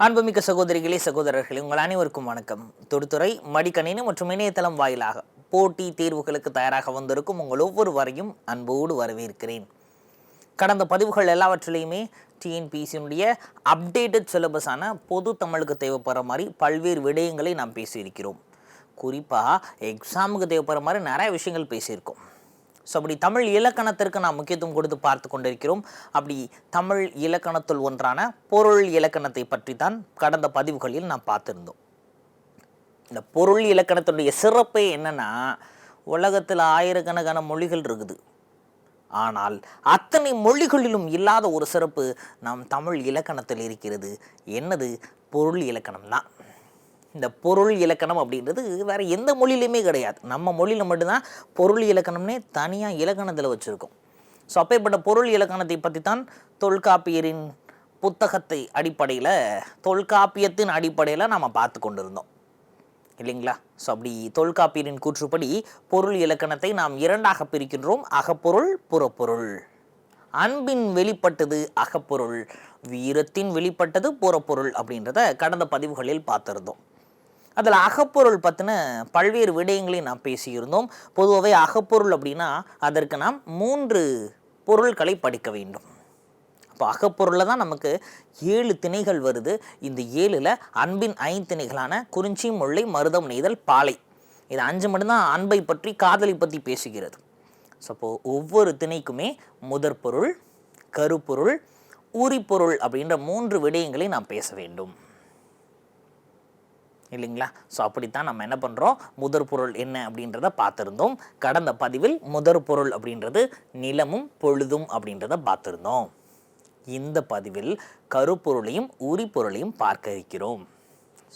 அன்புமிக்க சகோதரிகளே, சகோதரர்களே, உங்கள் அனைவருக்கும் வணக்கம். தொடுத்துறை மடிக்கணினி மற்றும் இணையதளம் வாயிலாக போட்டி தேர்வுகளுக்கு தயாராக வந்திருக்கும் உங்கள் ஒவ்வொருவரையும் அன்போடு வரவேற்கிறேன். கடந்த பதிவுகள் எல்லாவற்றிலையுமே டிஎன்பிசியினுடைய அப்டேட்டட் சிலபஸான பொது தமிழுக்கு தேவைப்படுற மாதிரி பல்வேறு விடயங்களை நாம் பேசியிருக்கிறோம். குறிப்பாக எக்ஸாமுக்கு தேவைப்படுற மாதிரி நிறைய விஷயங்கள் பேசியிருக்கோம். ஸோ அப்படி தமிழ் இலக்கணத்திற்கு நாம் முக்கியத்துவம் கொடுத்து பார்த்து கொண்டிருக்கிறோம். அப்படி தமிழ் இலக்கணத்துள் ஒன்றான பொருள் இலக்கணத்தை பற்றி தான் கடந்த பதிவுகளில் நாம் பார்த்துருந்தோம். இந்த பொருள் இலக்கணத்தினுடைய சிறப்பே என்னன்னா, உலகத்தில் ஆயிரக்கணக்கான மொழிகள் இருக்குது. ஆனால் அத்தனை மொழிகளிலும் இல்லாத ஒரு சிறப்பு நம் தமிழ் இலக்கணத்தில் இருக்கிறது. என்னது? பொருள் இலக்கணம் தான். இந்த பொருள் இலக்கணம் அப்படின்றது வேறு எந்த மொழியிலையுமே கிடையாது. நம்ம மொழியில் மட்டும்தான் பொருள் இலக்கணம்னே தனியாக இலக்கணத்தில் வச்சுருக்கோம். ஸோ அப்பேற்பட்ட பொருள் இலக்கணத்தை பற்றி தான் தொல்காப்பியரின் புத்தகத்தை அடிப்படையில், தொல்காப்பியத்தின் அடிப்படையில் நாம் பார்த்து கொண்டிருந்தோம் இல்லைங்களா? ஸோ அப்படி தொல்காப்பியரின் கூற்றுப்படி பொருள் இலக்கணத்தை நாம் இரண்டாக பிரிக்கின்றோம். அகப்பொருள், புறப்பொருள். அன்பின் வெளிப்பட்டது அகப்பொருள், வீரத்தின் வெளிப்பட்டது புறப்பொருள் அப்படின்றத கடந்த பதிவுகளில் பார்த்துருந்தோம். அதில் அகப்பொருள் பற்றின பல்வேறு விடயங்களையும் நாம் பேசியிருந்தோம். பொதுவாகவே அகப்பொருள் அப்படின்னா அதற்கு நாம் 3 பொருள்களை படிக்க வேண்டும். அப்போ அகப்பொருளில் தான் நமக்கு 7 திணைகள் வருது. இந்த 7ல் அன்பின் 5 திணைகளான குறிஞ்சி, முல்லை, மருதம், நெய்தல், பாலை, இது 5 மட்டும்தான் அன்பை பற்றி, காதலை பற்றி பேசுகிறது. ஸோ அப்போது ஒவ்வொரு திணைக்குமே முதற் பொருள், கருப்பொருள், உரிப்பொருள் அப்படின்ற 3 விடயங்களை நாம் பேச வேண்டும் இல்லைங்களா? ஸோ அப்படித்தான் நம்ம என்ன பண்ணுறோம், முதற் பொருள் என்ன அப்படின்றத பார்த்துருந்தோம். கடந்த பதிவில் முதற் பொருள் அப்படின்றது நிலமும் பொழுதும் அப்படின்றத பார்த்துருந்தோம். இந்த பதிவில் கருப்பொருளையும் உரிப்பொருளையும் பார்க்க இருக்கிறோம்.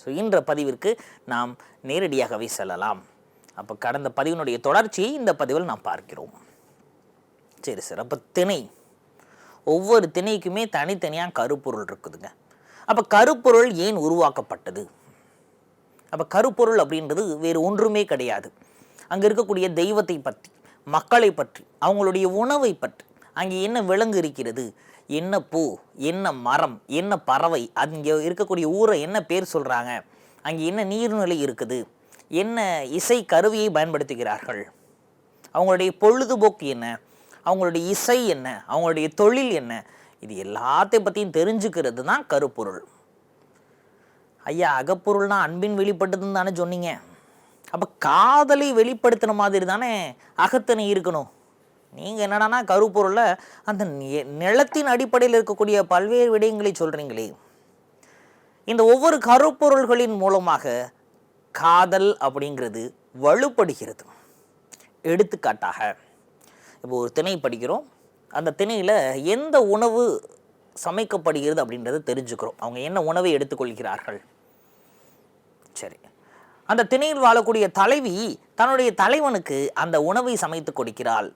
ஸோ இன்ற பதிவிற்கு நாம் நேரடியாகவே செல்லலாம். அப்போ கடந்த பதிவினுடைய தொடர்ச்சியை இந்த பதிவில் நாம் பார்க்கிறோம். சரி சார், அப்போ திணை, ஒவ்வொரு திணைக்குமே தனித்தனியாக கருப்பொருள் இருக்குதுங்க. அப்போ கருப்பொருள் ஏன் உருவாக்கப்பட்டது? அப்போ கருப்பொருள் அப்படின்றது வேறு ஒன்றுமே கிடையாது. அங்கே இருக்கக்கூடிய தெய்வத்தை பற்றி, மக்களை பற்றி, அவங்களுடைய உணவை பற்றி, அங்கே என்ன விலங்கு இருக்கிறது, என்ன பூ, என்ன மரம், என்ன பறவை, அங்கே இருக்கக்கூடிய ஊரை என்ன பேர் சொல்கிறாங்க, அங்கே என்ன நீர்நிலை இருக்குது, என்ன இசை கருவியை பயன்படுத்துகிறார்கள், அவங்களுடைய பொழுதுபோக்கு என்ன, அவங்களுடைய இசை என்ன, அவங்களுடைய தொழில் என்ன, இது எல்லாத்தையும் பற்றியும் தெரிஞ்சுக்கிறது தான் கருப்பொருள். ஐயா, அகப்பொருள்னா அன்பின் வெளிப்பட்டதுன்னு தானே சொன்னீங்க. அப்போ காதலை வெளிப்படுத்தின மாதிரி தானே அகத்திணை இருக்கணும். நீங்கள் என்னடானா கருப்பொருளில் அந்த நிலத்தின் அடிப்படையில் இருக்கக்கூடிய பல்வேறு விடயங்களை சொல்கிறீங்களே. இந்த ஒவ்வொரு கருப்பொருள்களின் மூலமாக காதல் அப்படிங்கிறது வலுப்படுகிறது. எடுத்துக்காட்டாக இப்போ ஒரு திணை படிக்கிறோம். அந்த திணையில் எந்த உணவு சமைக்கப்படுகிறது அப்படின்றத தெரிஞ்சுக்கிறோம். அவங்க என்ன உணவை எடுத்துக்கொள்கிறார்கள். சரி, அந்த திணையில் வாழக்கூடிய தலைவி தன்னுடைய தலைவனுக்கு அந்த உணவை சமைத்து கொடுக்கிறாள்.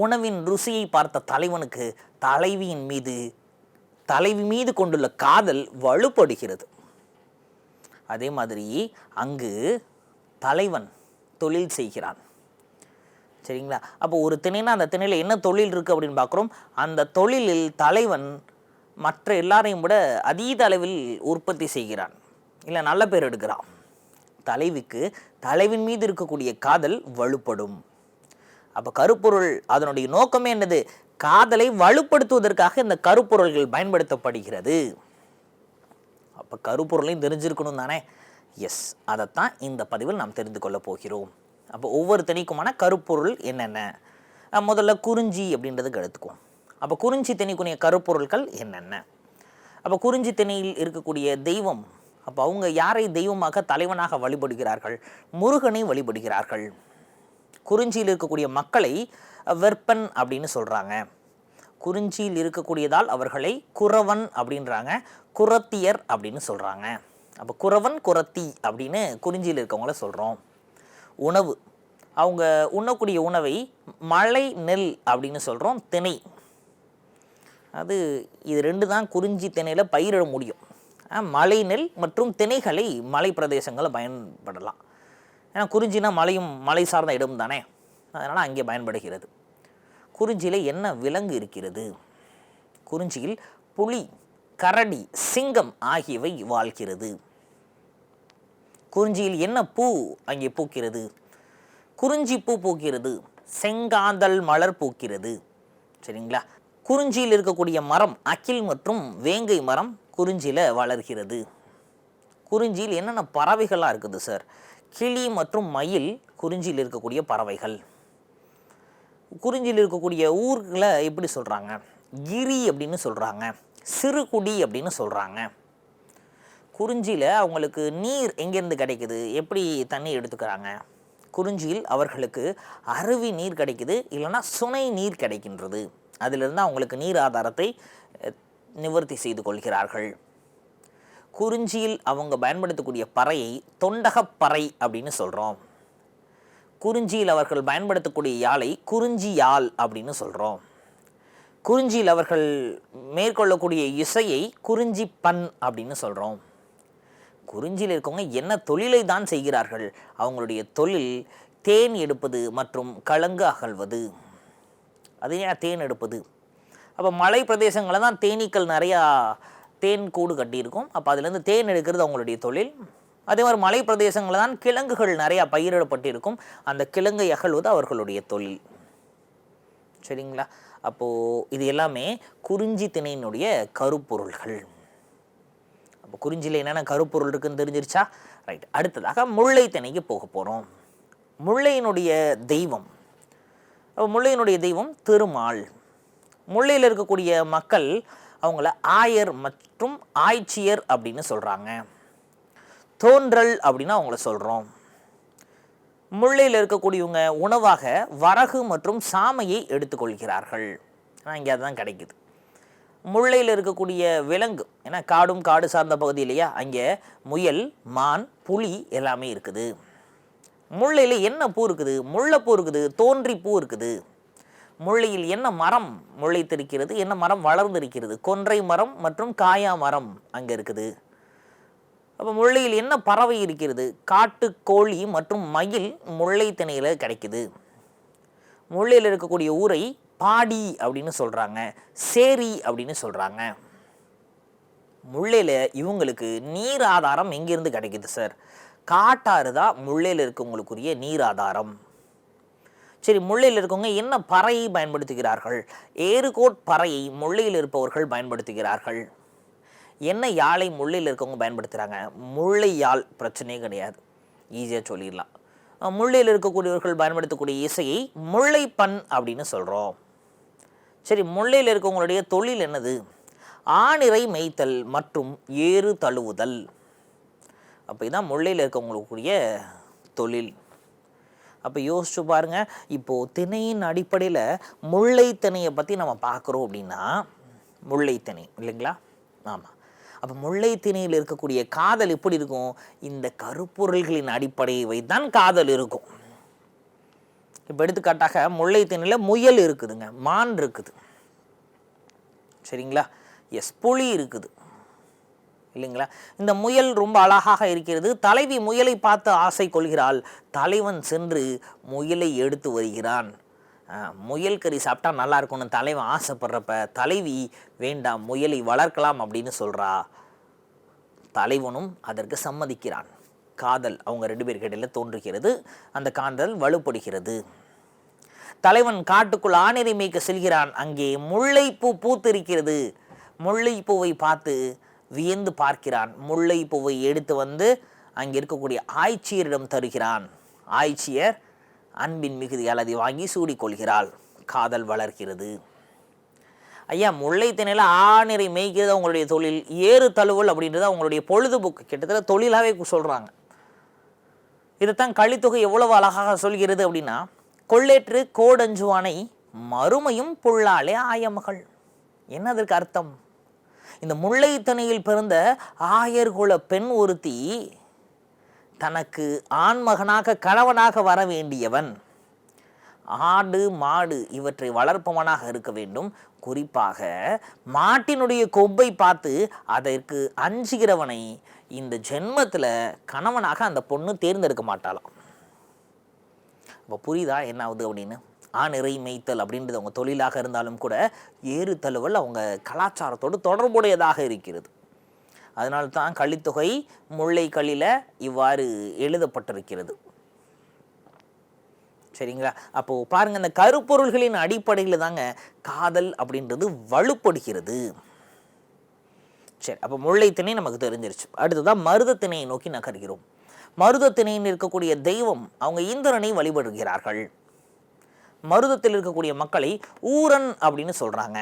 உணவின் ருசியை பார்த்த தலைவனுக்கு தலைவி மீது கொண்டுள்ள காதல் வலுப்படுகிறது. அதே மாதிரி அங்கு தலைவன் தொழில் செய்கிறான். சரிங்களா? அப்போ ஒரு திணைனா அந்த திணையில் என்ன தொழில் இருக்குது அப்படின்னு பார்க்குறோம். அந்த தொழிலில் தலைவன் மற்ற எல்லாரையும் விட அதீத அளவில் உற்பத்தி செய்கிறான், இல்லை நல்ல பேர் எடுக்கிறான். தலைவிக்கு தலைவின் மீது இருக்கக்கூடிய காதல் வலுப்படும். அப்போ கருப்பொருள் அதனுடைய நோக்கமே என்னது? காதலை வலுப்படுத்துவதற்காக இந்த கருப்பொருள்கள் பயன்படுத்தப்படுகிறது. அப்போ கருப்பொருளையும் தெரிஞ்சிருக்கணும் தானே? எஸ், அதைத்தான் இந்த பதிவில் நாம் தெரிந்து கொள்ள போகிறோம். அப்போ ஒவ்வொரு திணைக்குமான கருப்பொருள் என்னென்ன, முதல்ல குறிஞ்சி அப்படின்றதுக்கு எடுத்துக்குவோம். அப்போ குறிஞ்சி திணைக்குரிய கருப்பொருள்கள் என்னென்ன? அப்போ குறிஞ்சி திணையில் இருக்கக்கூடிய தெய்வம், அப்போ அவங்க யாரை தெய்வமாக தலைவனாக வழிபடுகிறார்கள்? முருகனை வழிபடுகிறார்கள். குறிஞ்சியில் இருக்கக்கூடிய மக்களை வெற்பன் அப்படின்னு சொல்கிறாங்க. குறிஞ்சியில் இருக்கக்கூடியதால் அவர்களை குறவன் அப்படின்றாங்க, குறத்தியர் அப்படின்னு சொல்கிறாங்க. அப்போ குறவன், குறத்தி அப்படின்னு குறிஞ்சியில் இருக்கவங்கள சொல்கிறோம். உணவு, அவங்க உண்ணக்கூடிய உணவை மலை நெல் அப்படின்னு சொல்கிறோம். திணை, அது இது 2 தான் குறிஞ்சி திணையில் பயிரிட முடியும். மலை நெல் மற்றும் திணைகளை மலை பிரதேசங்களில் பயன்படலாம். ஏன்னா குறிஞ்சினா மலையும் மலை சார்ந்த இடம் தானே, அதனால் அங்கே பயன்படுகிறது. குறிஞ்சியில் என்ன விலங்கு இருக்கிறது? குறிஞ்சியில் புலி, கரடி, சிங்கம் ஆகியவை வாழ்கிறது. குறிஞ்சியில் என்ன பூ அங்கே பூக்கிறது? குறிஞ்சி பூ பூக்கிறது, செங்காந்தல் மலர் பூக்கிறது. சரிங்களா? குறிஞ்சியில் இருக்கக்கூடிய மரம் அகில் மற்றும் வேங்கை மரம் குறிஞ்சியில் வளர்கிறது. குறிஞ்சியில் என்னென்ன பறவைகளாக இருக்குது சார்? கிளி மற்றும் மயில் குறிஞ்சியில் இருக்கக்கூடிய பறவைகள். குறிஞ்சியில் இருக்கக்கூடிய ஊர்களை எப்படி சொல்கிறாங்க? கிரி அப்படின்னு சொல்கிறாங்க, சிறுகுடி அப்படின்னு சொல்கிறாங்க. குறிஞ்சியில் அவங்களுக்கு நீர் எங்கேருந்து கிடைக்குது? எப்படி தண்ணி எடுத்துக்கிறாங்க? குறிஞ்சியில் அவர்களுக்கு அருவி நீர் கிடைக்குது, இல்லைன்னா சுனை நீர் கிடைக்கின்றது. அதிலிருந்து அவங்களுக்கு நீர் ஆதாரத்தை நிவர்த்தி செய்து கொள்கிறார்கள். குறிஞ்சியில் அவங்க பயன்படுத்தக்கூடிய பறையை தொண்டகப்பறை அப்படின்னு சொல்கிறோம். குறிஞ்சியில் அவர்கள் பயன்படுத்தக்கூடிய யாழை குறிஞ்சி யாழ் அப்படின்னு சொல்கிறோம். குறிஞ்சியில் அவர்கள் மேற்கொள்ளக்கூடிய இசையை குறிஞ்சி பண் அப்படின்னு சொல்கிறோம். குறிஞ்சியில் இருக்கவங்க என்ன தொழிலை தான் செய்கிறார்கள்? அவங்களுடைய தொழில் தேன் எடுப்பது மற்றும் கலங்கு அகழ்வது. அது ஏன் தேன் எடுப்பது? அப்போ மலை பிரதேசங்களில் தான் தேனீக்கள் நிறையா தேன் கூடு கட்டியிருக்கும். அப்போ அதுலேருந்து தேன் எடுக்கிறது அவங்களுடைய தொழில். அதே மாதிரி மலை பிரதேசங்களில் தான் கிழங்குகள் நிறையா பயிரிடப்பட்டிருக்கும். அந்த கிழங்கை அகழ்வது அவர்களுடைய தொழில். சரிங்களா? அப்போது இது எல்லாமே குறிஞ்சி திணையினுடைய கருப்பொருள்கள். அப்போ குறிஞ்சியில் என்னென்ன கருப்பொருள் இருக்குன்னு தெரிஞ்சிருச்சா? ரைட். அடுத்ததாக முல்லை திணைக்கு போக போகிறோம். முல்லையினுடைய தெய்வம், முல்லையினுடைய தெய்வம் திருமால். முல்லையில் இருக்கக்கூடிய மக்கள் அவங்கள ஆயர் மற்றும் ஆய்ச்சியர் அப்படின்னு சொல்கிறாங்க. தோன்றல் அப்படின்னு அவங்கள சொல்கிறோம். முல்லையில் இருக்கக்கூடியவங்க உணவாக வரகு மற்றும் சாமையை எடுத்துக்கொள்கிறார்கள். ஆனால் இங்கே அதுதான் கிடைக்குது. முல்லையில் இருக்கக்கூடிய விலங்கு, ஏன்னா காடும் காடு சார்ந்த பகுதி இல்லையா, அங்கே முயல், மான், புலி எல்லாமே இருக்குது. முல்லையில் என்ன பூ இருக்குது? முல்லைப்பூ இருக்குது, தோன்றி பூ இருக்குது. முல்லையில் என்ன மரம் முளைத்திருக்கிறது? என்ன மரம் வளர்ந்திருக்கிறது? கொன்றை மரம் மற்றும் காயா மரம் அங்கே இருக்குது. அப்போ முல்லையில் என்ன பறவை இருக்கிறது? காட்டு கோழி மற்றும் மயில் முல்லை திணையில் கிடைக்குது. முல்லையில் இருக்கக்கூடிய ஊரை பாடி அப்படின்னு சொல்கிறாங்க, சேரி அப்படின்னு சொல்கிறாங்க. முல்லையில் இவங்களுக்கு நீர் ஆதாரம் எங்கேருந்து கிடைக்குது சார்? காட்டாறு தான் முல்லையில் இருக்கவங்களுக்குரிய நீர் ஆதாரம். சரி, முல்லையில் இருக்கவங்க என்ன பறையை பயன்படுத்துகிறார்கள்? ஏறுகோட் பறையை முல்லையில் இருப்பவர்கள் பயன்படுத்துகிறார்கள். என்ன யாழை முல்லையில் இருக்கவங்க பயன்படுத்துகிறாங்க? முல்லை யாழ். பிரச்சனையே கிடையாது, ஈஸியாக சொல்லிடலாம். முல்லையில் இருக்கக்கூடியவர்கள் பயன்படுத்தக்கூடிய இசையை முல்லைப்பண் அப்படின்னு சொல்கிறோம். சரி, முல்லையில் இருக்கவங்களுடைய தொழில் என்னது? ஆணிரை மேய்த்தல் மற்றும் ஏறு தழுவுதல். அப்போ இதான் முல்லையில் இருக்கவங்களுக்குரிய தொழில். அப்போ யோசிச்சு பாருங்க, இப்போது திணையின் அடிப்படையில் முல்லை திணையை பற்றி நம்ம பார்க்குறோம் அப்படின்னா, முல்லை திணை இல்லைங்களா? ஆமாம். அப்போ முல்லை திணையில் இருக்கக்கூடிய காதல் எப்படி இருக்கும்? இந்த கருப்பொருள்களின் அடிப்படையை வைத்தான் காதல் இருக்கும். இப்போ எடுத்துக்காட்டாக முல்லை திணையில் முயல் இருக்குதுங்க, மான் இருக்குது, சரிங்களா? எஸ், புலி இருக்குது இல்லைங்களா? இந்த முயல் ரொம்ப அழகாக இருக்கிறது. தலைவி முயலை பார்த்து ஆசை கொள்கிறாள். தலைவன் சென்று முயலை எடுத்து வருகிறான். முயல் கறி சாப்பிட்டா நல்லா இருக்கும்னு தலைவன் ஆசைப்படுறப்ப தலைவி வேண்டாம், முயலை வளர்க்கலாம் அப்படின்னு சொல்கிறா. தலைவனும் அதற்கு சம்மதிக்கிறான். காதல் அவங்க ரெண்டு பேருக்கு இடையில தோன்றுகிறது. அந்த காதல் வலுப்படுகிறது. தலைவன் காட்டுக்குள் ஆணிரை மேய்க்க செல்கிறான். அங்கே முல்லைப்பூ பூத்திருக்கிறது. முல்லைப்பூவை பார்த்து வியந்து பார்க்கிறான். முல்லைப்பூவை எடுத்து வந்து அங்கே இருக்கக்கூடிய ஆய்ச்சியரிடம் தருகிறான். ஆய்ச்சியர் அன்பின் மிகுதியால் அதை வாங்கி சூடிக்கொள்கிறாள். காதல் வளர்க்கிறது. ஐயா, முல்லை திணையில் ஆணிரை மேய்க்கிறது அவங்களுடைய தொழில். ஏறு தழுவல் அப்படின்றது அவங்களுடைய பொழுதுபோக்கு, கிட்டத்தட்ட தொழிலாகவே சொல்கிறாங்க. இதைத்தான் கலித்தொகை எவ்வளவு அழகாக சொல்கிறது அப்படின்னா, கொள்ளேற்று கோடஞ்சுவானை மறுமையும் புல்லாலே ஆயமகள். என்ன அதற்கு அர்த்தம்? இந்த முல்லை திணையில் பிறந்த ஆயர்குல பெண் ஒருத்தி தனக்கு ஆண்மகனாக கணவனாக வர வேண்டியவன். ஆடு மாடு இவற்றை வளர்ப்பவனாக இருக்க வேண்டும். குறிப்பாக மாட்டினுடைய கொம்பை பார்த்து அதற்கு அஞ்சுகிறவனை இந்த ஜென்மத்தில் கணவனாக அந்த பொண்ணு தேர்ந்தெடுக்க மாட்டாளாம். இப்போ புரியுதா என்ன ஆகுது அப்படின்னு? ஆணிறை மேய்த்தல் அப்படின்றது அவங்க தொழிலாக இருந்தாலும் கூட ஏறு தழுவல் அவங்க கலாச்சாரத்தோடு தொடர்புடையதாக இருக்கிறது. அதனால்தான் கலித்தொகை முல்லை கல்லில் இவ்வாறு எழுதப்பட்டிருக்கிறது. சரிங்களா? அப்போது பாருங்கள், இந்த கருப்பொருள்களின் அடிப்படையில் தாங்க காதல் அப்படின்றது வலுப்படுகிறது. சரி, அப்போ முல்லைத்திணை நமக்கு தெரிஞ்சிருச்சு. அடுத்ததான் மருதத்திணையை நோக்கி நகர்கிறோம். மருதத்திணையில் இருக்கக்கூடிய தெய்வம் அவங்க இந்திரனை வழிபடுகிறார்கள். மருதத்தில் இருக்கக்கூடிய மக்களை ஊரன் அப்படின்னு சொல்கிறாங்க,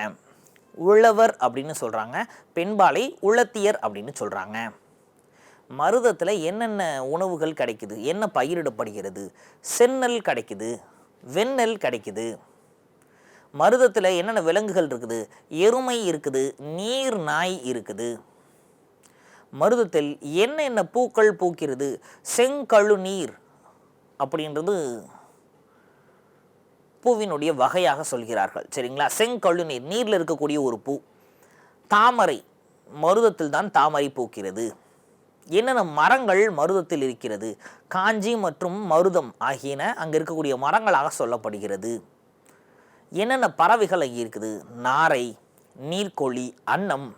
உழவர் அப்படின்னு சொல்கிறாங்க, பெண்பாலை உளத்தியர் அப்படின்னு சொல்கிறாங்க. மருதத்தில் என்னென்ன உணவுகள் கிடைக்குது, என்ன பயிரிடப்படுகிறது? செந்நெல் கிடைக்குது, வெண்ணெல் கிடைக்குது. மருதத்தில் என்னென்ன விலங்குகள் இருக்குது? எருமை இருக்குது, நீர் நாய் இருக்குது. மருதத்தில் என்னென்ன பூக்கள் பூக்கிறது? செங்கழு நீர் அப்படின்றது பூவினுடைய வகையாக சொல்கிறார்கள். சரிங்களா? செங்கழு நீர், நீரில் இருக்கக்கூடிய ஒரு பூ. தாமரை, மருதத்தில் தான் தாமரை பூக்கிறது. என்னென்ன மரங்கள் மருதத்தில் இருக்கிறது? காஞ்சி மற்றும் மருதம் ஆகியன அங்கே இருக்கக்கூடிய மரங்களாக சொல்லப்படுகிறது. என்னென்ன பறவைகள் அங்கே இருக்குது? நாரை, நீர்க்கோழி, அன்னம்.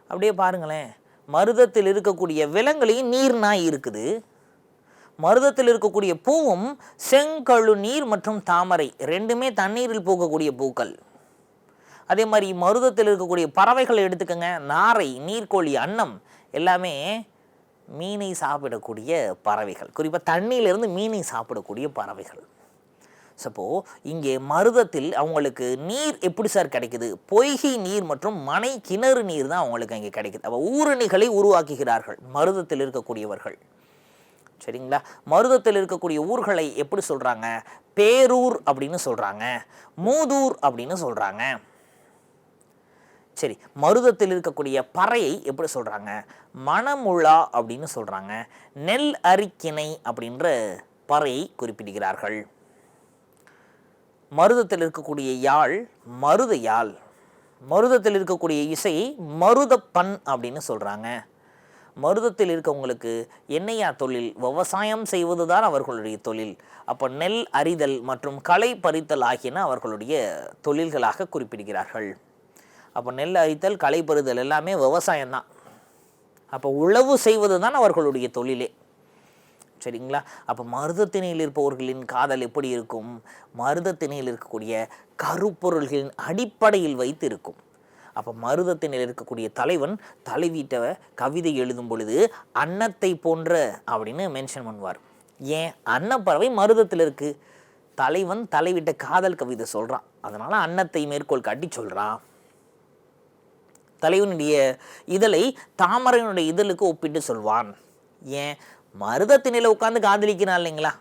அப்படியே பாருங்களேன், மருதத்தில் இருக்கக்கூடிய விலங்குலையும் நீர் நாய் இருக்குது. மருதத்தில் இருக்கக்கூடிய பூவும் செங்கழு நீர் மற்றும் தாமரை ரெண்டுமே தண்ணீரில் பூக்கக்கூடிய பூக்கள். அதே மாதிரி மருதத்தில் இருக்கக்கூடிய பறவைகளை எடுத்துக்கோங்க. நாரை, நீர்க்கோழி, அன்னம் எல்லாமே மீனை சாப்பிடக்கூடிய பறவைகள். குறிப்பாக தண்ணியிலிருந்து மீனை சாப்பிடக்கூடிய பறவைகள். ஸோ இங்கே மருதத்தில் அவங்களுக்கு நீர் எப்படி சார் கிடைக்குது? பொய்கை நீர் மற்றும் மனை கிணறு நீர் தான் அவங்களுக்கு அங்கே கிடைக்குது. அப்போ ஊரணிகளை உருவாக்குகிறார்கள் மருதத்தில் இருக்கக்கூடியவர்கள். சரிங்களா? மருதத்தில் இருக்கக்கூடிய ஊர்களை எப்படி சொல்கிறாங்க? பேரூர் அப்படின்னு சொல்கிறாங்க, மூதூர் அப்படின்னு சொல்கிறாங்க. சரி, மருதத்தில் இருக்கக்கூடிய பறையை எப்படி சொல்கிறாங்க? மணமுழா அப்படின்னு சொல்கிறாங்க. நெல் அரிக்கிணை அப்படின்ற பறையை குறிப்பிடுகிறார்கள். மருதத்தில் இருக்கக்கூடிய யாழ் மருத யாழ். மருதத்தில் இருக்கக்கூடிய இசையை மருதப்பண் அப்படின்னு சொல்கிறாங்க. மருதத்தில் இருக்கவங்களுக்கு என்னையா தொழில்? விவசாயம் செய்வது தான் அவர்களுடைய தொழில். அப்போ நெல் அரிதல் மற்றும் களை பறித்தல் ஆகியன அவர்களுடைய தொழில்களாக குறிப்பிடுகிறார்கள். அப்போ நெல் அரித்தல், களை பறிதல் எல்லாமே விவசாயம்தான். அப்போ உழவு செய்வது தான் அவர்களுடைய தொழிலே. சரிங்களா? அப்போ மருதத்திணையில் இருப்பவர்களின் காதல் எப்படி இருக்கும்? மருதத்திணையில் இருக்கக்கூடிய கருப்பொருள்களின் அடிப்படையில் வைத்து இருக்கும். அப்போ மருதத்திணையில் இருக்கக்கூடிய தலைவன் தலைவீட்ட கவிதை எழுதும் பொழுது அன்னத்தை போன்ற அப்படின்னு மென்ஷன் பண்ணுவார். ஏன்? அன்னப்பறவை மருதத்தில் இருக்கு. தலைவன் தலைவிட்ட காதல் கவிதை சொல்கிறான், அதனால அன்னத்தை மேற்கோள் காட்டி சொல்கிறான். தலைவனுடைய இதழை தாமரையினுடைய இதழுக்கு ஒப்பிட்டு சொல்வான். ஏன்? மருதத்திணையில் உட்காந்து காதலிக்கிறான் இல்லைங்களா?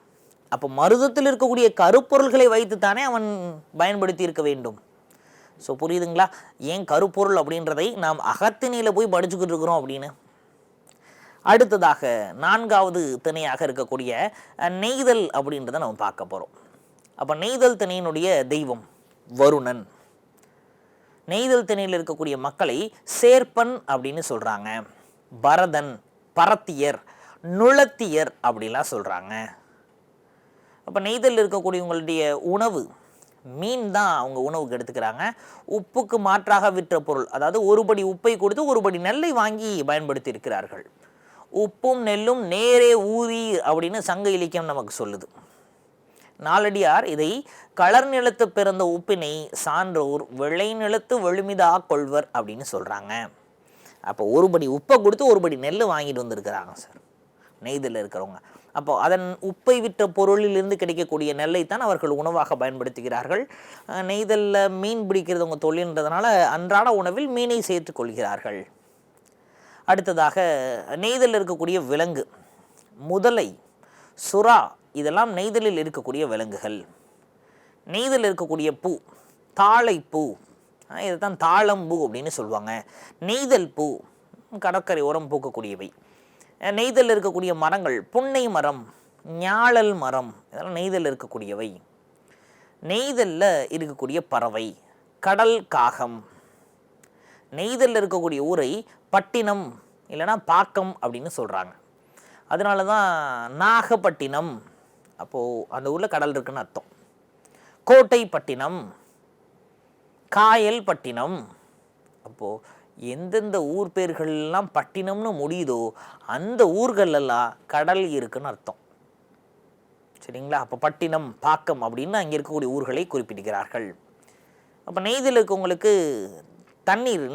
அப்போ மருதத்தில் இருக்கக்கூடிய கருப்பொருள்களை வைத்து தானே அவன் பயன்படுத்தி இருக்க வேண்டும். ஸோ புரியுதுங்களா? ஏன் கருப்பொருள் அப்படின்றதை நாம் அகத்திணையில் போய் படிச்சுக்கிட்டு இருக்கிறோம் அப்படின்னு. அடுத்ததாக 4வது திணையாக இருக்கக்கூடிய நெய்தல் அப்படின்றத நம்ம பார்க்க போகிறோம். அப்போ நெய்தல் திணையினுடைய தெய்வம் வருணன். நெய்தல் திணையில் இருக்கக்கூடிய மக்களை சேர்ப்பன் அப்படின்னு சொல்கிறாங்க. பரதன், பரத்தியர், நுளத்தியர் அப்படிலாம் சொல்கிறாங்க. அப்போ நெய்தல் இருக்கக்கூடியவங்களுடைய உணவு மீன் தான் அவங்க உணவுக்கு எடுத்துக்கிறாங்க. உப்புக்கு மாற்றாக விற்ற பொருள், அதாவது ஒருபடி உப்பை கொடுத்து ஒருபடி நெல்லை வாங்கி பயன்படுத்தி இருக்கிறார்கள். உப்பும் நெல்லும் நேரே ஊறி அப்படின்னு சங்க இலக்கியம் நமக்கு சொல்லுது. நாலடியார் இதை களர் நிலத்து பிறந்த உப்பினை சான்றோர் விளை நிலத்து வெளுமிதா கொள்வர் அப்படின்னு சொல்கிறாங்க. அப்போ ஒருபடி உப்பை கொடுத்து ஒருபடி நெல் வாங்கிட்டு வந்திருக்கிறாங்க சார் நெய்தலில் இருக்கிறவங்க. அப்போ அதன் உப்பை விற்ற பொருளிலிருந்து கிடைக்கக்கூடிய நெல்லைத்தான் அவர்கள் உணவாக பயன்படுத்துகிறார்கள். நெய்தலில் மீன் பிடிக்கிறது அவங்க தொழில்ன்றதுனால அன்றாட உணவில் மீனை சேர்த்து கொள்கிறார்கள். அடுத்ததாக நெய்தலில் இருக்கக்கூடிய விலங்கு முதலை, சுறா இதெல்லாம் நெய்தலில் இருக்கக்கூடிய விலங்குகள். நெய்தலில் இருக்கக்கூடிய பூ தாழைப்பூ, இதைத்தான் தாழம்பூ அப்படின்னு சொல்லுவாங்க. நெய்தல் பூ கடற்கரை ஓரம் பூக்கக்கூடியவை. நெய்தலில் இருக்கக்கூடிய மரங்கள் புன்னை மரம், ஞாழல் மரம், இதெல்லாம் நெய்தலில் இருக்கக்கூடியவை. நெய்தலில் இருக்கக்கூடிய பறவை கடல் காகம். நெய்தலில் இருக்கக்கூடிய ஊரை பட்டினம் இல்லைன்னா பாக்கம் அப்படின்னு சொல்கிறாங்க. அதனால தான் நாகப்பட்டினம். அப்போது அந்த ஊரில் கடல் இருக்குன்னு அர்த்தம். கோட்டைப்பட்டினம், காயல்பட்டினம். அப்போது எந்தெந்த ஊர் பேர்கள்லாம் பட்டினம்னு முடியுதோ அந்த ஊர்களெல்லாம் கடல் இருக்குன்னு அர்த்தம். சரிங்களா? அப்போ பட்டினம், பாக்கம் அப்படின்னு அங்கே இருக்கக்கூடிய ஊர்களை குறிப்பிடுகிறார்கள். அப்போ நெய்தல் இருக்கவங்களுக்கு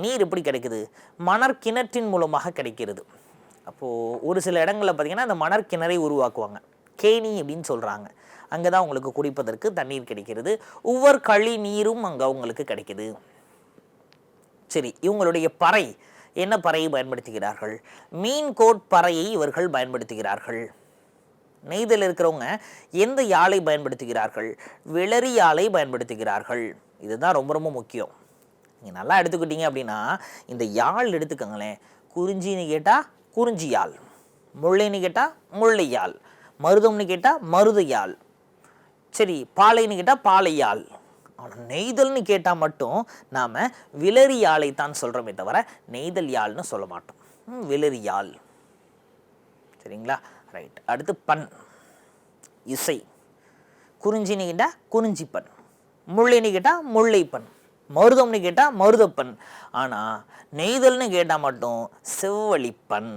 நீர் எப்படி கிடைக்குது? மணற்கிணற்றின் மூலமாக கிடைக்கிறது. அப்போது ஒரு சில இடங்களில் பார்த்திங்கன்னா அந்த மணற்கிணறை உருவாக்குவாங்க, கேணி அப்படின்னு சொல்கிறாங்க. அங்கே தான் உங்களுக்கு குடிப்பதற்கு தண்ணீர் கிடைக்கிறது. உவர் களி நீரும் அங்கே அவங்களுக்கு கிடைக்குது. சரி, இவங்களுடைய பறை என்ன பறையை பயன்படுத்துகிறார்கள்? மீன் கோட் பறையை இவர்கள் பயன்படுத்துகிறார்கள். நெய்தல் இருக்கிறவங்க எந்த யாழை பயன்படுத்துகிறார்கள்? விளரி யாழை பயன்படுத்துகிறார்கள். இதுதான் ரொம்ப ரொம்ப முக்கியம். நீங்கள் நல்லா எடுத்துக்கிட்டீங்க அப்படின்னா இந்த யாழ் எடுத்துக்கோங்களேன். குறிஞ்சின்னு கேட்டால் குறிஞ்சி யாழ், முல்லைன்னு கேட்டால் முல்லை யாழ், மருதம்னு கேட்டால் மருத யாழ், சரி பாலைன்னு கேட்டால் பாலை யாழ். ஆனால் நெய்தல்னு கேட்டால் மட்டும் நாம் விளரி யாழை தான் சொல்கிறோமே தவிர நெய்தல் யாழ்னு சொல்ல மாட்டோம். விளரி யாழ். சரிங்களா? ரைட். அடுத்து பண், இசை. குறிஞ்சின்னு கேட்டால் குறிஞ்சிப்பண், முல்லைன்னு கேட்டால் முல்லைப்பண், மருதம்னு கேட்டால் மருதப்பண். ஆனால் நெய்தல்னு கேட்டால் மட்டும் செவ்வழிப்பண்.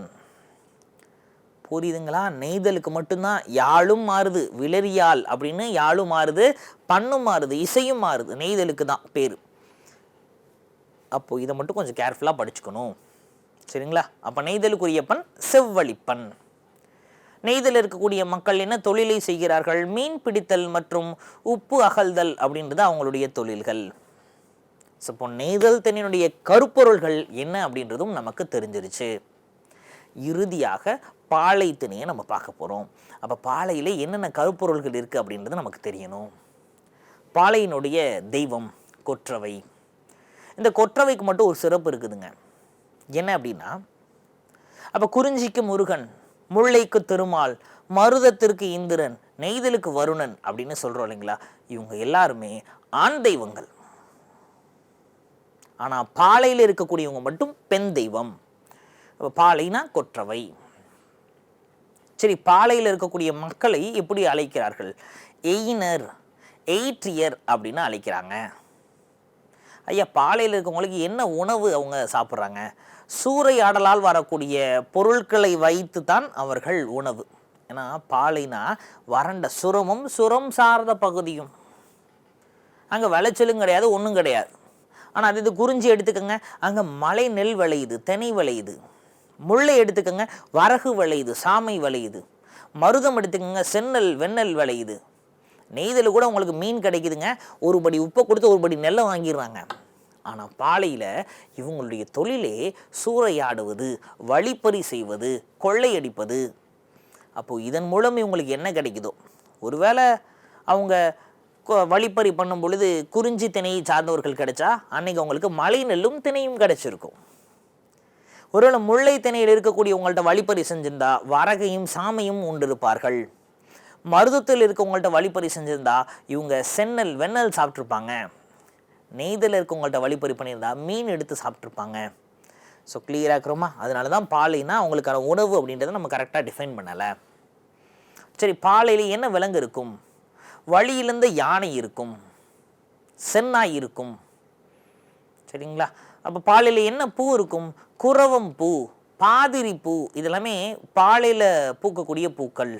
புரியுதுங்களா? நெய்தலுக்கு மட்டும்தான் யாழும் மாறுது, விளரியால் அப்படின்னு யாழும் மாறுது, பண்ணும் மாறுது, இசையும் மாறுது. நெய்தலுக்கு தான் பேர். அப்போ இதை மட்டும் கொஞ்சம் கேர்ஃபுல்லாக படிச்சுக்கணும். சரிங்களா? அப்போ நெய்தலுக்குரிய பண் செவ்வழிப்பண். நெய்தல் இருக்கக்கூடிய மக்கள் என்ன தொழிலை செய்கிறார்கள்? மீன் பிடித்தல் மற்றும் உப்பு அகழ்தல் அப்படின்றது அவங்களுடைய தொழில்கள். இப்போ நெய்தல் திணையினுடைய கருப்பொருள்கள் என்ன அப்படின்றதும் நமக்கு தெரிஞ்சிருச்சு. இறுதியாக பாலை திணையை நம்ம பார்க்க போகிறோம். அப்போ பாலையில் என்னென்ன கருப்பொருள்கள் இருக்குது அப்படின்றது நமக்கு தெரியணும். பாலையினுடைய தெய்வம் கொற்றவை. இந்த கொற்றவைக்கு மட்டும் ஒரு சிறப்பு இருக்குதுங்க. என்ன அப்படின்னா, அப்போ குறிஞ்சிக்கு முருகன், முல்லைக்கு திருமால், மருதத்திற்கு இந்திரன், நெய்தலுக்கு வருணன் அப்படின்னு சொல்கிறோம் இல்லைங்களா? இவங்க எல்லாருமே ஆண் தெய்வங்கள். ஆனால் பாலையில் இருக்கக்கூடியவங்க மட்டும் பெண் தெய்வம். பாலைனா கொற்றவை. சரி, பாலையில் இருக்கக்கூடிய மக்களை எப்படி அழைக்கிறார்கள்? எயினர், எயிற்றியர் அப்படின்னு அழைக்கிறாங்க. ஐயா, பாலையில் இருக்கவங்களுக்கு என்ன உணவு அவங்க சாப்பிட்றாங்க? சூறையாடலால் வரக்கூடிய பொருட்களை வைத்து தான் அவர்கள் உணவு. ஏன்னா பாலைனா வறண்ட சுரமும் சுரம் சார்ந்த பகுதியும், அங்கே விளைச்சலும் கிடையாது, ஒன்றும் கிடையாது. ஆனால் அது இது குறிஞ்சி எடுத்துக்கோங்க, அங்கே மலை நெல் விளையுது, தெனை விளையுது. முல்லை எடுத்துக்கோங்க, வரகு விளையுது, சாமை விளையுது. மருதம் எடுத்துக்கோங்க, செந்நெல் வெண்ணெல் விளையுது. நெய்தல் கூட உங்களுக்கு மீன் கிடைக்குதுங்க, ஒரு படி உப்பை கொடுத்து ஒரு படி நெல்லை வாங்கிடுறாங்க. ஆனால் பாலையில் இவங்களுடைய தொழிலே சூறையாடுவது, வழிப்பறி செய்வது, கொள்ளையடிப்பது. அப்போது இதன் மூலம் இவங்களுக்கு என்ன கிடைக்குதோ, ஒருவேளை அவங்க வழிப்பறி பண்ணும் பொழுது குறிஞ்சி திணையை சார்ந்தவர்கள் கிடைச்சா அன்னைக்கு அவங்களுக்கு மலை நெல்லும் திணையும் கிடைச்சிருக்கும். ஒருவேளை முல்லை திணையில் இருக்கக்கூடிய உங்கள்கிட்ட வழிப்பறி செஞ்சிருந்தா வரகையும் சாமையும் உண்டிருப்பார்கள். மருதத்தில் இருக்கவங்கள்ட்ட வழிப்பறி செஞ்சிருந்தா இவங்க செந்நெல் வெண்ணெல் சாப்பிட்ருப்பாங்க. நெய்தல் இருக்கவங்கள்ட்ட வழிப்பறி பண்ணியிருந்தா மீன் எடுத்து சாப்பிட்ருப்பாங்க. ஸோ கிளியராக இருக்கிறோமா? அதனால தான் பாலைனா அவங்களுக்கான உணவு அப்படின்றத நம்ம கரெக்டாக டிஃபைன் பண்ணலை. சரி, பாலையில் என்ன விலங்கு இருக்கும்? வழியிலிருந்த யானை இருக்கும், சென்னாய் இருக்கும். சரிங்களா? அப்போ பாலையில் என்ன பூ இருக்கும்? குரவம் பூ, பாதிரி பூ. இதெல்லாமே பாலையில் பூக்கக்கூடிய பூக்கள்.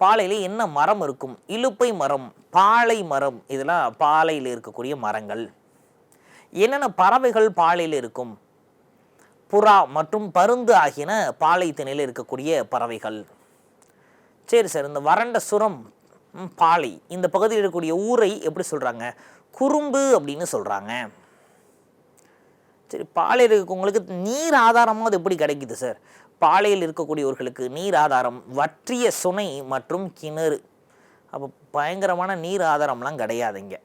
பாலையில் என்ன மரம் இருக்கும்? இலுப்பை மரம், பாலை மரம். இதெல்லாம் பாலையில் இருக்கக்கூடிய மரங்கள். என்னென்ன பறவைகள் பாலையில் இருக்கும்? புறா மற்றும் பருந்து ஆகியன பாலை திணையில் இருக்கக்கூடிய பறவைகள். சரி சார், இந்த வறண்ட சுரம் பாலை இந்த பகுதியில் இருக்கக்கூடிய ஊரை எப்படி சொல்கிறாங்க? குறும்பு அப்படின்னு சொல்கிறாங்க. சரி, பாலையில் இருக்கவங்களுக்கு நீர் ஆதாரமாக அது எப்படி கிடைக்குது சார்? பாலையில் இருக்கக்கூடியவர்களுக்கு நீர் ஆதாரம் வற்றிய சுனை மற்றும் கிணறு. அப்போ பயங்கரமான நீர் ஆதாரம்லாம் கிடையாது இங்கே,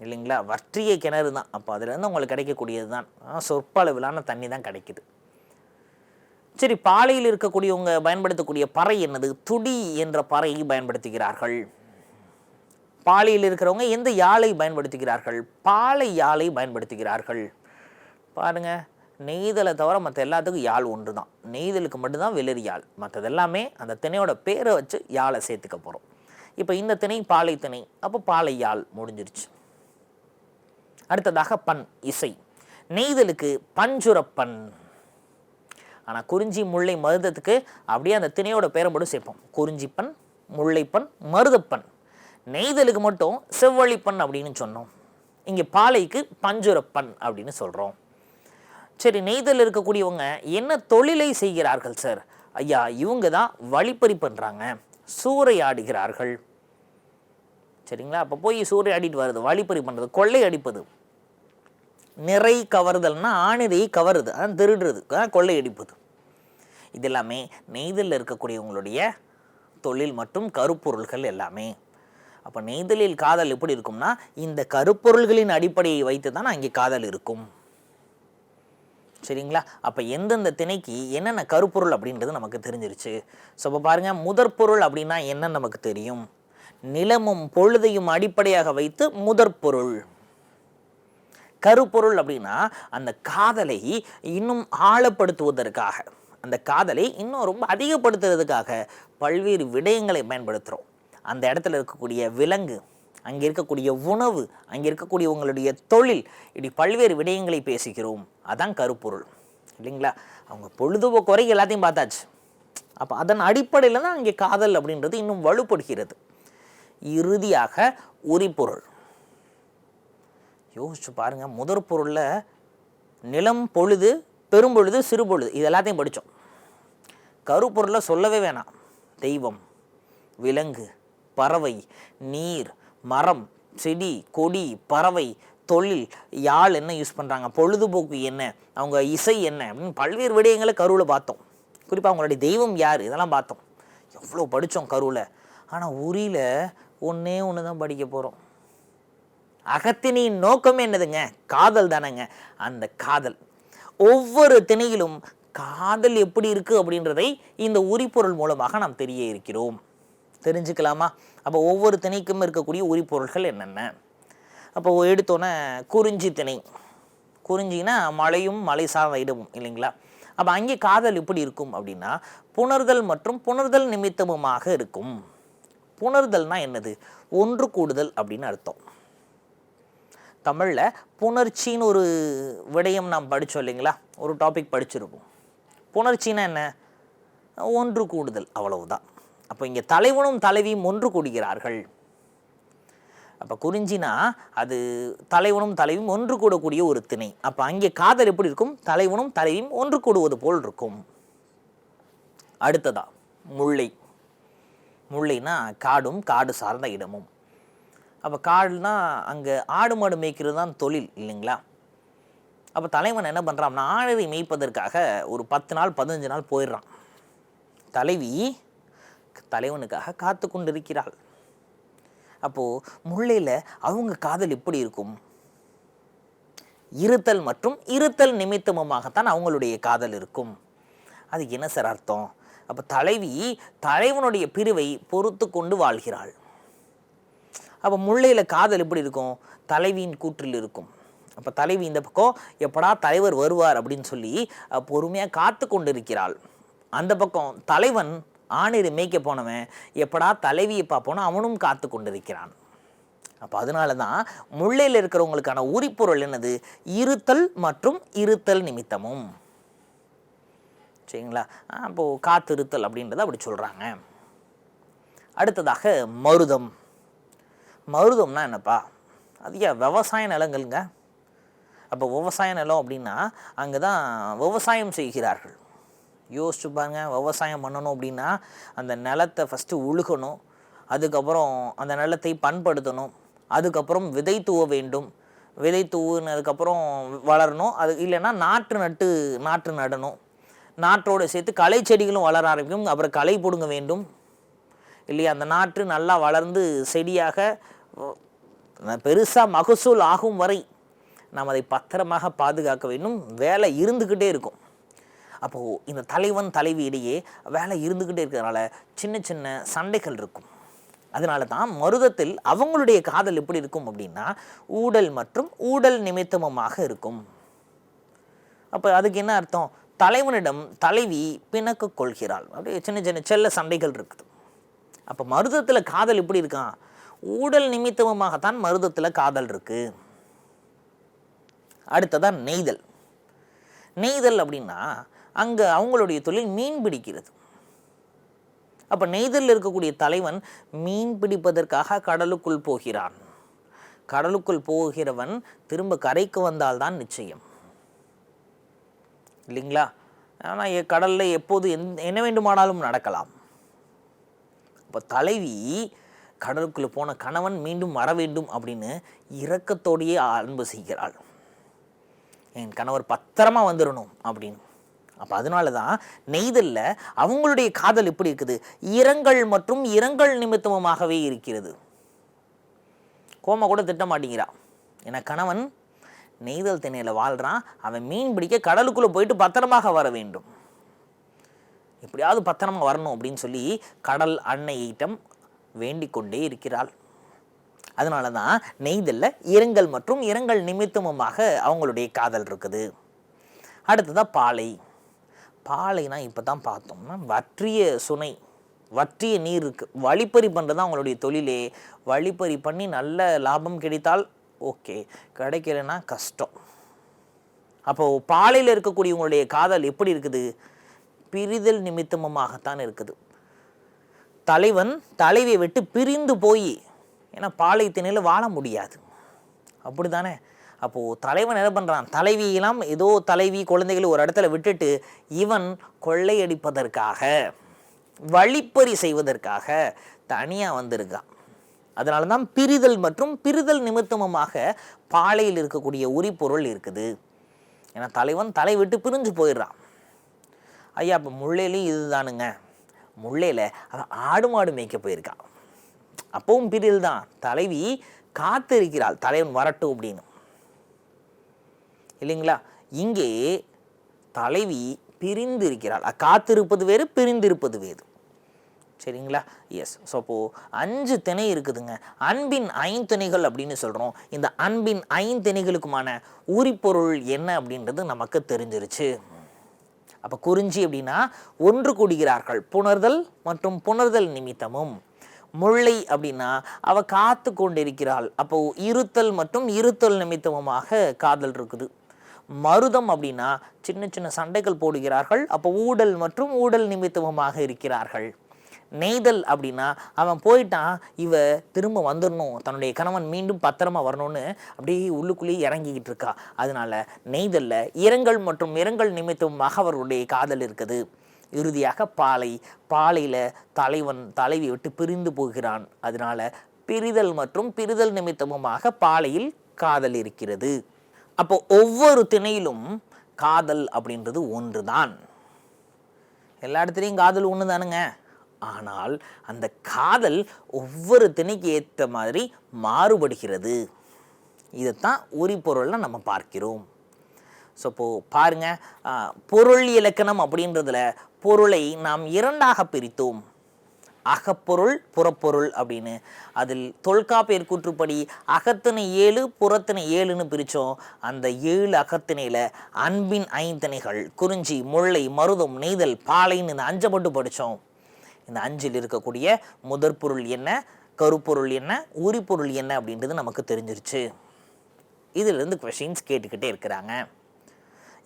இல்லைங்களா? வற்றிய கிணறு தான். அப்போ அதுலேருந்து உங்களுக்கு கிடைக்கக்கூடியது தான் சொற்ப அளவிலான தண்ணி தான் கிடைக்குது. சரி, பாலையில் இருக்கக்கூடியவங்க பயன்படுத்தக்கூடிய பறை என்னது? துடி என்ற பறையை பயன்படுத்துகிறார்கள். பாலையில் இருக்கிறவங்க எந்த யாழை பயன்படுத்துகிறார்கள்? பாலை யாழை பயன்படுத்துகிறார்கள். பாருங்க, நெய்தலை தவிர மற்ற எல்லாத்துக்கும் யாழ் ஒன்று தான். நெய்தலுக்கு மட்டும்தான் விளரி யாழ். மற்றது எல்லாமே அந்த திணையோட பேரை வச்சு யாழை சேர்த்துக்க போகிறோம். இப்போ இந்த திணை பாலை திணை, அப்போ பாலையால் முடிஞ்சிருச்சு. அடுத்ததாக பண் இசை. நெய்தலுக்கு பஞ்சுரப்பண். ஆனால் குறிஞ்சி முல்லை மருதத்துக்கு அப்படியே அந்த திணையோட பேரை மட்டும் சேர்ப்போம். குறிஞ்சிப்பண், முல்லைப்பண், மருதப்பண். நெய்தலுக்கு மட்டும் செவ்வழிப்பண் அப்படின்னு சொன்னோம். இங்கே பாலைக்கு பஞ்சுரப்பண் அப்படின்னு சொல்கிறோம். சரி, நெய்தல் இருக்கக்கூடியவங்க என்ன தொழிலை செய்கிறார்கள் சார்? ஐயா, இவங்க தான் வழிப்பறி பண்ணுறாங்க, சூறையாடுகிறார்கள். சரிங்களா? அப்போ போய் சூறையாடிட்டு வருது, வழிப்பறி பண்ணுறது, கொள்ளை அடிப்பது. நிறை கவர்தல்னா ஆணிரையை கவருது, அதான் திருடுறது, கொள்ளை அடிப்பது. இது எல்லாமே நெய்தலில் இருக்கக்கூடியவங்களுடைய தொழில் மற்றும் கருப்பொருள்கள் எல்லாமே. அப்போ நெய்தலில் காதல் எப்படி இருக்கும்னா இந்த கருப்பொருள்களின் அடிப்படையை வைத்து தான் அங்கே காதல் இருக்கும். சரிங்களா? அப்போ எந்தெந்த திணைக்கு என்னென்ன கருப்பொருள் அப்படின்றது நமக்கு தெரிஞ்சிருச்சு. ஸோ இப்போ பாருங்கள், முதற் பொருள் அப்படின்னா என்னன்னு நமக்கு தெரியும். நிலமும் பொழுதையும் அடிப்படையாக வைத்து முதற் பொருள். கருப்பொருள் அப்படின்னா அந்த காதலை இன்னும் ஆழப்படுத்துவதற்காக, அந்த காதலை இன்னும் ரொம்ப அதிகப்படுத்துறதுக்காக பல்வேறு விடயங்களை பயன்படுத்துகிறோம். அந்த இடத்துல இருக்கக்கூடிய விலங்கு, அங்கே இருக்கக்கூடிய உணவு, அங்கே இருக்கக்கூடிய உங்களுடைய தொழில், இப்படி பல்வேறு விடயங்களை பேசுகிறோம். அதான் கருப்பொருள் இல்லைங்களா? அவங்க பொழுதுபோக்கு குறை எல்லாத்தையும் பார்த்தாச்சு. அப்போ அதன் அடிப்படையில் தான் அங்கே காதல் அப்படின்றது இன்னும் வலுப்படுகிறது. இறுதியாக உரிப்பொருள். யோசிச்சு பாருங்க, முதற் பொருளில் நிலம், பொழுது, பெரும்பொழுது, சிறுபொழுது, இது எல்லாத்தையும் படித்தோம். கருப்பொருளில் சொல்லவே வேணாம். தெய்வம், விலங்கு, பறவை, நீர், மரம், செடி, கொடி, பறவை, தொழில், யாழ் என்ன யூஸ் பண்ணுறாங்க, பொழுதுபோக்கு என்ன, அவங்க இசை என்ன அப்படின்னு பல்வேறு விடயங்களை கருவில் பார்த்தோம். குறிப்பாக அவங்களுடைய தெய்வம் யார், இதெல்லாம் பார்த்தோம். எவ்வளோ படித்தோம் கருவில். ஆனால் உரியில் ஒன்றே ஒன்று தான் படிக்க போகிறோம். அகத்தினின் நோக்கமே என்னதுங்க? காதல் தானேங்க. அந்த காதல் ஒவ்வொரு திணையிலும் காதல் எப்படி இருக்குது அப்படின்றதை இந்த உரிப்பொருள் மூலமாக நாம் தெரிய இருக்கிறோம். தெரிஞ்சுக்கலாமா? அப்போ ஒவ்வொரு திணைக்கும் இருக்கக்கூடிய உரிப்பொருள்கள் என்னென்ன? அப்போ எடுத்தோன்னே குறிஞ்சி திணை. குறிஞ்சின்னா மலையும் மலை சார்ந்த இடமும் இல்லைங்களா? அப்போ அங்கே காதல் எப்படி இருக்கும் அப்படின்னா புணர்தல் மற்றும் புணர்தல் நிமித்தமுமாக இருக்கும். புணர்தல்னா என்னது? ஒன்று கூடுதல் அப்படின்னு அர்த்தம். தமிழில் புணர்ச்சின்னு ஒரு விடயம் நாம் படித்தோம் இல்லைங்களா? ஒரு டாபிக் படிச்சிருப்போம். புணர்ச்சின்னா என்ன? ஒன்று கூடுதல், அவ்வளவுதான். அப்போ இங்கே தலைவனும் தலைவியும் ஒன்று கூடுகிறார்கள். அப்போ குறிஞ்சினா அது தலைவனும் தலைவியும் ஒன்று கூடக்கூடிய ஒரு திணை. அப்போ அங்கே காதல் எப்படி இருக்கும்? தலைவனும் தலைவியும் ஒன்று கூடுவது போல் இருக்கும். அடுத்ததா முல்லை. முல்லைனா காடும் காடு சார்ந்த இடமும். அப்போ காடுனா அங்கே ஆடு மாடு மேய்க்கிறது தான் தொழில் இல்லைங்களா? அப்போ தலைவன் என்ன பண்ணுறான்னா ஆடை மேய்ப்பதற்காக ஒரு 10 நாள் 15 நாள் போயிடுறான். தலைவி தலைவனுக்காக காத்து கொண்டிருக்கிறாள். அப்போது முல்லையில் அவங்க காதல் எப்படி இருக்கும்? இருத்தல் மற்றும் இருத்தல் நிமித்தமுமாகத்தான் அவங்களுடைய காதல் இருக்கும். அது என்ன சார் அர்த்தம்? அப்போ தலைவி தலைவனுடைய பிரிவை பொறுத்து கொண்டு வாழ்கிறாள். அப்போ முல்லையில் காதல் எப்படி இருக்கும்? தலைவியின் கூற்றில் இருக்கும். அப்போ தலைவி இந்த பக்கம் எப்படா தலைவர் வருவார் அப்படின்னு சொல்லி பொறுமையாக காத்து கொண்டு இருக்கிறாள். அந்த பக்கம் தலைவன் ஆணிரை மேய்க்க போனவன் எப்படா தலைவியை பார்ப்போன்னு அவனும் காத்து கொண்டிருக்கிறான். அப்போ அதனால தான் முல்லையில் இருக்கிறவங்களுக்கான உரிப்பொருள் என்னது? இருத்தல் மற்றும் இருத்தல் நிமித்தமும். சரிங்களா? அப்போது காத்திருத்தல் அப்படின்றத அப்படி சொல்கிறாங்க. அடுத்ததாக மருதம். மருதம்னா என்னப்பா? அது விவசாய நிலங்கள்ங்க. அப்போ விவசாய நிலம் அப்படின்னா அங்கே தான் விவசாயம் செய்கிறார்கள். யோசிச்சு பாருங்க, விவசாயம் பண்ணணும் அப்படின்னா அந்த நிலத்தை ஃபஸ்ட்டு உழுகணும், அதுக்கப்புறம் அந்த நிலத்தை பண்படுத்தணும், அதுக்கப்புறம் விதை தூவ வேண்டும், விதை தூவுனதுக்கப்புறம் வளரணும், அது இல்லைன்னா நாற்று நடணும், நாற்றோடு சேர்த்து களை செடிகளும் வளர ஆரம்பிக்கும், அப்புறம் களை பிடுங்க வேண்டும் இல்லையா? அந்த நாற்று நல்லா வளர்ந்து செடியாக பெருசாக மகசூல் ஆகும் வரை நாம் அதை பத்திரமாக பாதுகாக்க வேண்டும். வேலை இருந்துக்கிட்டே இருக்கும். அப்போது இந்த தலைவன் தலைவி இடையே வேலை இருந்துக்கிட்டே இருக்கிறதுனால சின்ன சின்ன சண்டைகள் இருக்கும். அதனால தான் மருதத்தில் அவங்களுடைய காதல் எப்படி இருக்கும் அப்படின்னா ஊடல் மற்றும் ஊடல் நிமித்தமுமாக இருக்கும். அப்போ அதுக்கு என்ன அர்த்தம்? தலைவனிடம் தலைவி பிணக்கு கொள்கிறாள். அப்படியே சின்ன சின்ன செல்ல சண்டைகள் இருக்குது. அப்போ மருதத்தில் காதல் எப்படி இருக்கான்? ஊடல் நிமித்தமாகத்தான் மருதத்தில் காதல் இருக்கு. அடுத்ததான் நெய்தல். நெய்தல் அப்படின்னா அங்கே அவங்களுடைய தொழில் மீன் பிடிக்கிறது. அப்போ நெய்தலில் இருக்கக்கூடிய தலைவன் மீன் பிடிப்பதற்காக கடலுக்குள் போகிறான். கடலுக்குள் போகிறவன் திரும்ப கரைக்கு வந்தால்தான் நிச்சயம், இல்லைங்களா? ஆனால் கடலில் எப்போது என்ன வேண்டுமானாலும் நடக்கலாம். இப்போ தலைவி கடலுக்குள்ளே போன கணவன் மீண்டும் வர வேண்டும் அப்படின்னு இரக்கத்தோடையே அன்பு செய்கிறாள். என் கணவர் பத்திரமா வந்துடணும் அப்படின்னு. அப்போ அதனால தான் நெய்தலில் அவங்களுடைய காதல் எப்படி இருக்குது? இரங்கல் மற்றும் இரங்கல் நிமித்தமாகவே இருக்கிறது. கோமா கூட திட்ட மாட்டேங்கிறா. ஏன்னா கணவன் நெய்தல் திணையில் வாழ்கிறான், அவன் மீன் பிடிக்க கடலுக்குள்ளே போயிட்டு பத்திரமாக வர வேண்டும், எப்படியாவது பத்திரமா வரணும் அப்படின்னு சொல்லி கடல் அன்னையிடம் வேண்டிக் கொண்டே இருக்கிறாள். அதனால தான் நெய்தலில் இரங்கல் மற்றும் இரங்கல் நிமித்தமுமாக அவங்களுடைய காதல் இருக்குது. அடுத்ததான் பாலை. பாலைனா இப்போ தான் பார்த்தோம்னா வற்றிய சுனை, வற்றிய நீர் இருக்கு, வழிப்பறி பண்ணுறது தான் அவங்களுடைய தொழிலே. வழிப்பறி பண்ணி நல்ல லாபம் கிடைத்தால் ஓகே, கிடைக்கலன்னா கஷ்டம். அப்போது பாலையில் இருக்கக்கூடிய உங்களுடைய காதல் எப்படி இருக்குது? பிரிதல் நிமித்தமாகத்தான் இருக்குது. தலைவன் தலைவியை விட்டு பிரிந்து போய், ஏன்னா பாலை திணையில் வாழ முடியாது, அப்படி தானே? அப்போது தலைவன் என்ன பண்ணுறான்? தலைவியெல்லாம் ஏதோ தலைவி குழந்தைகளை ஒரு இடத்துல விட்டுட்டு இவன் கொள்ளையடிப்பதற்காக வழிப்பறி செய்வதற்காக தனியாக வந்திருக்கான். அதனால தான் பிரிதல் மற்றும் பிரிதல் நிமித்தமாக பாலையில் இருக்கக்கூடிய உரிபொருள் இருக்குது. ஏன்னா தலைவன் தலை விட்டு பிரிஞ்சு போயிடுறான். ஐயா, இப்போ முல்லையிலையும் இது தானுங்க. முல்லையில் அவன் ஆடு மாடு மேய்க்க போயிருக்கான், அப்பவும் பிரிதல் தான். தலைவி காத்து இருக்கிறாள் தலைவன் வரட்டும் அப்படின்னு, இல்லைங்களா? இங்கே தலைவி பிரிந்து இருக்கிறாள். காத்திருப்பது வேறு, பிரிந்திருப்பது வேறு, சரிங்களா? எஸ். ஸோ அப்போது 5 திணை இருக்குதுங்க. அன்பின் 5 திணைகள் அப்படின்னு சொல்கிறோம். இந்த அன்பின் 5 திணைகளுக்குமான உரிப்பொருள் என்ன அப்படின்றது நமக்கு தெரிஞ்சிருச்சு. அப்போ குறிஞ்சி அப்படின்னா ஒன்று கூடுகிறார்கள், புணர்தல் மற்றும் புணர்தல் நிமித்தமும். முல்லை அப்படின்னா அவ காத்து கொண்டிருக்கிறாள், அப்போ இருத்தல் மற்றும் இருத்தல் நிமித்தமுமாக காதல் இருக்குது. மருதம் அப்படின்னா சின்ன சின்ன சண்டைகள் போடுகிறார்கள், அப்போ ஊடல் மற்றும் ஊடல் நிமித்தமுமாக இருக்கிறார்கள். நெய்தல் அப்படின்னா அவன் போயிட்டான், இவ திரும்ப வந்துடணும், தன்னுடைய கணவன் மீண்டும் பத்திரமா வரணும்னு அப்படியே உள்ளுக்குள்ளேயே இறங்கிக்கிட்டு இருக்கா. அதனால நெய்தல்ல இரங்கல் மற்றும் இரங்கல் நிமித்தமாக அவர்களுடைய காதல் இருக்குது. இறுதியாக பாலை. பாலையில் தலைவன் தலைவி விட்டு பிரிந்து போகிறான். அதனால பிரிதல் மற்றும் பிரிதல் நிமித்தமுமாக பாலையில் காதல் இருக்கிறது. அப்போ ஒவ்வொரு திணையிலும் காதல் அப்படின்றது ஒன்று தான். எல்லா இடத்துலையும் காதல் ஒன்று தானுங்க. ஆனால் அந்த காதல் ஒவ்வொரு திணைக்கு ஏற்ற மாதிரி மாறுபடுகிறது. இதைத்தான் உரிபொருள்னு நம்ம பார்க்கிறோம். ஸோ இப்போது பாருங்கள், பொருள் இலக்கணம் அப்படின்றதுல பொருளை நாம் 2ஆக பிரித்தோம், அகப்பொருள் புறப்பொருள் அப்படின்னு. அதில் தொல்காப்பியர் கூற்றுப்படி அகத்திணை 7 புறத்திணை 7ன்னு பிரித்தோம். அந்த 7 அகத்திணையில் அன்பின் 5 திணைகள் குறிஞ்சி, முல்லை, மருதம், நெய்தல், பாலைன்னு இந்த 5 மட்டும் படித்தோம். இந்த 5ல் இருக்கக்கூடிய முதற் பொருள் என்ன, கருப்பொருள் என்ன, உரிப்பொருள் என்ன அப்படின்றது நமக்கு தெரிஞ்சிருச்சு. இதிலிருந்து கொஷின்ஸ் கேட்டுக்கிட்டே இருக்கிறாங்க.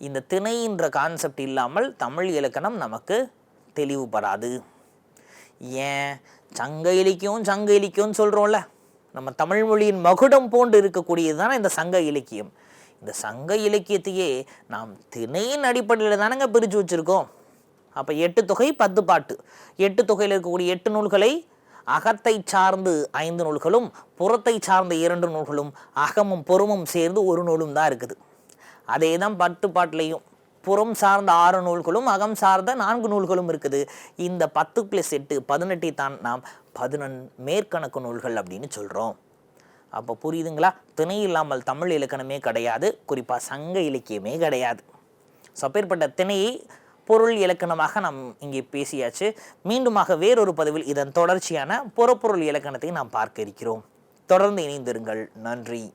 இந்த திணைன்ற கான்செப்ட் இல்லாமல் தமிழ் இலக்கணம் நமக்கு தெளிவுபடாது. ஏன்? சங்க இலக்கியம்னு சொல்கிறோம்ல, நம்ம தமிழ் மொழியின் மகுடம் போன்று இருக்கக்கூடியது தானே இந்த சங்க இலக்கியம். இந்த சங்க இலக்கியத்தையே நாம் திணையின் அடிப்படையில் தானேங்க பிரித்து வச்சுருக்கோம். அப்போ 8 தொகை 10 பாட்டு, 8 தொகையில் இருக்கக்கூடிய 8 நூல்களை அகத்தை சார்ந்து 5 நூல்களும் புறத்தை சார்ந்த 2 நூல்களும் அகமும் புறமும் சேர்ந்து 1 நூலும் தான் இருக்குது. அதே தான் 10 பாட்டிலையும் புறம் சார்ந்த 6 நூல்களும் அகம் சார்ந்த 4 நூல்களும் இருக்குது. இந்த 10 + 8 18 தான் நாம் 11 மேற்கணக்கு நூல்கள் அப்படின்னு சொல்கிறோம். அப்போ புரியுதுங்களா? திணை இல்லாமல் தமிழ் இலக்கணமே கிடையாது, குறிப்பாக சங்க இலக்கியமே கிடையாது. ஸோ அப்பேற்பட்ட திணையை பொருள் இலக்கணமாக நாம் இங்கே பேசியாச்சு. மீண்டுமாக வேறொரு பதிவில் இதன் தொடர்ச்சியான புறப்பொருள் இலக்கணத்தை நாம் பார்க்க இருக்கிறோம். தொடர்ந்து இணைந்திருங்கள். நன்றி.